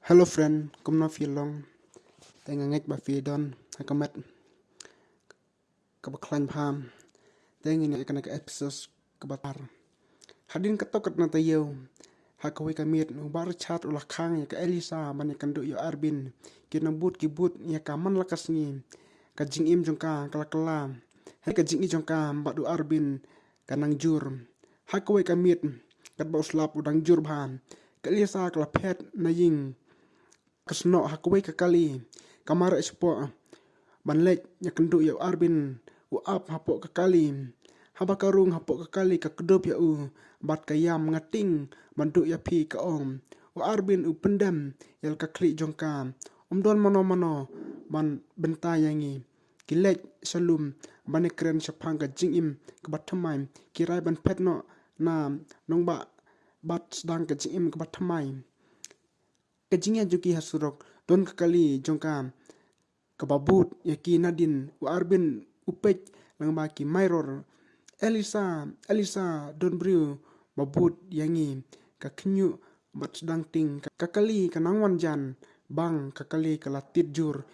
Hello friend, kumna filong tengangek ba don hakamet kabaklan pham tengin kana ka episode kabatar hadin katokat na tayo hakawi kamit ubar chat ulah khang ya ka Elisa ban kan do yo Arbin kinambut kibut ya ka man lakas ni ka jing im jongka kala kala he ka jing i jongka badu Arbin kanang jur hakawi kamit kat ba uslap udang jur bhan ka Elisa kala phet na ying kasno hakwe kakali kamara ispo banlek nyakendu ya Arbin uap hapo kakali habakarung hapo kakali kakedop ya bat kayam ngating bandu ya pi kaong Arbin pendam yal kakli jongka don mano ban bentayangi kilek salum banekren sapang ka jingim kebatamai kirai ban petno na nongba bat sedang ka jingim kebatamai kejingnya juki hasurok don kekali jongka kebabut yaki nadin wa Arbin upek lang baki mairor Elisa don brio babut yangi kakenyu bat sedang ting kakali kanangwan jan bang kakali kalatit jur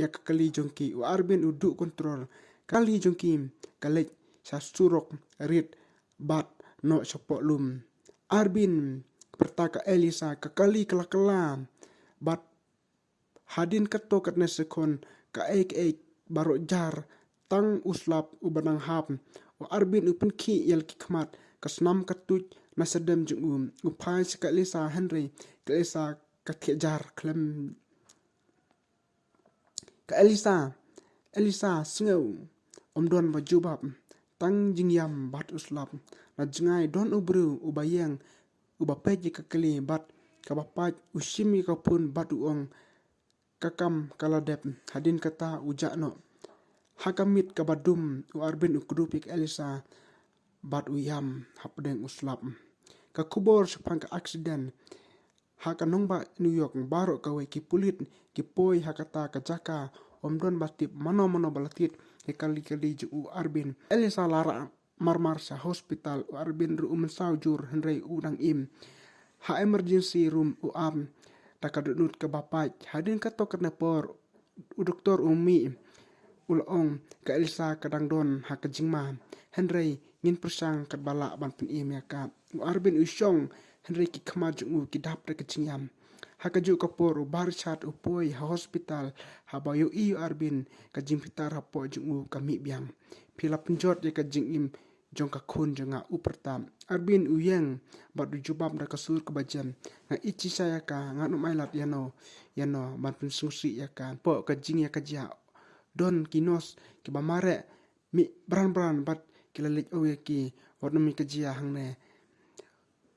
ya kakali jongki wa Arbin uduk kontrol kali jongki kalek sasurok rit bat no sapok lum Arbin pertaka Elisa kakali kala bat hadin kato kat nesekon ka ek barok jar tang uslap ubanang hap wa Arbin upen ki yal kikmat kasnam katuj nasadem jung upai ka Elisa Henry ka Elisa jar klem ka Elisa singau don bajubab tang jingyam bat uslap na jingai don ubru ubayang ubapaj kakali bat kabapat usimi kapun bat uong kakam kaladep hadin kata ujakno hakamit kabadum u Arbin ukrupik Elisa bat uyam hapdeng uslap kakubor sepang ka aksiden hakanong ba New York barok kawe ki pulit ki poi hakata kajaka don batip mano balatit kali ju Arbin Elisa lara marmar sa hospital u Arbin ru saujur henrei udang im ha emergency room u am takadunut ke bapak hadin kato kena por u doktor umi ulong ka Elisa kadang don ha kejingma henrei ngin persang kat bala ban pen im ya ka u Arbin usong henrei ki khamaj u kidap de kejingyam ha kaju kapor u barchat u poi ha hospital ha bayu i Arbin kajing pitar ha po ju kami biang pila penjot ya kajing im jong ka khun jonga upertam Arbin uyeng bat jubab da kasur kebajan nga ichi saya ka nga no mailat yano ban pun susi ya kan po kajing ya kajia don kinos ki bamare mi bran bat kilalik o ki wat mi kajia hangne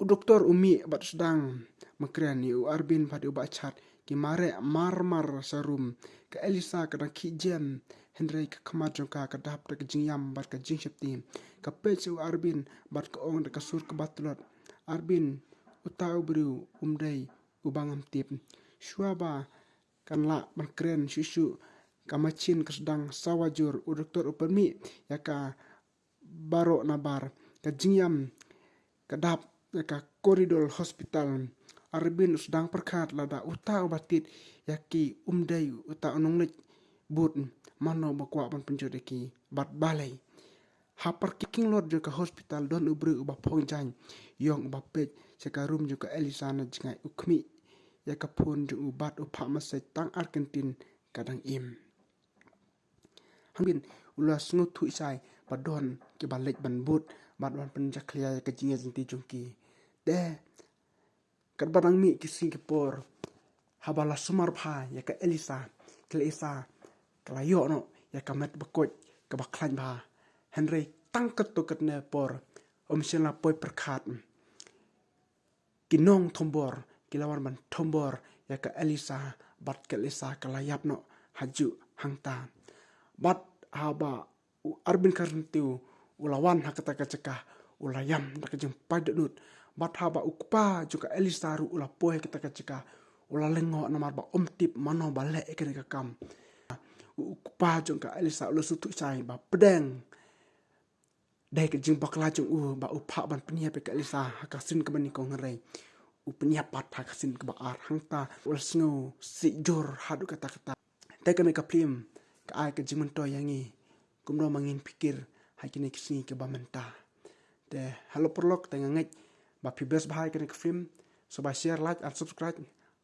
u doktor umi bat sedang makrani u Arbin bat u bachat ki mare marmar sarum ka Elisa kadang ki jam Henry ka kamajong ka kadap da kajingyam bat kajing septi ka pech u Arbin bat ka ong da kasur ka batlot Arbin utau beriu umdai ubangam tip syuaba kan la ban kren susu kamachin kasdang sawajur u doktor upermi ya ka baro nabar kajingyam kadap ya ka koridor hospital Arbin sedang perkat lada utau batit yaki umdai utau nonglet but mano bakwa ban penjodeki bat balai hapar kicking lord juga hospital don ubru uba pongjan yong uba pej sekarum juga Elisa na jingai ukmi ya kapun ju ubat upa masai tang Argentin kadang im hangin ulas ngutu isai badon ki balek ban but bat ban penjaklia ka jinga jinti jungki de kat badang mi ki Singapore habala sumar pha ya ka Elisa kelayo no ya kamet bekoj ke baklan ba Henry tangket to ketne por omsela poi perkat kinong tombor kilawan ban tombor ya ka Elisa bat ke Elisa kelayap no haju hangta bat haba u Arbin karntiu ulawan hakata kacekah ulayam dak jeng padut bat haba ukpa juga Elisa ru ulapoi kita kacekah ulalengo namar ba omtip mano bale ke kam ukpa jong ka Elisa ulu sutu sai ba pedeng dai ke jing bakla jong ba upa ban penia pe ka Elisa hakasin ke bani ko ngerei upniapat hakasin kebaar hangta ulsngo si jor hadu kata-kata tekan ka plim ka ai ka jimunto yangi kumdo mangin pikir hakine kisni ke bamenta de halo perlok tengangai ba pibes bahai kene ka film so ba share like and subscribe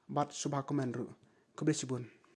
bat subha comment ru kubesibun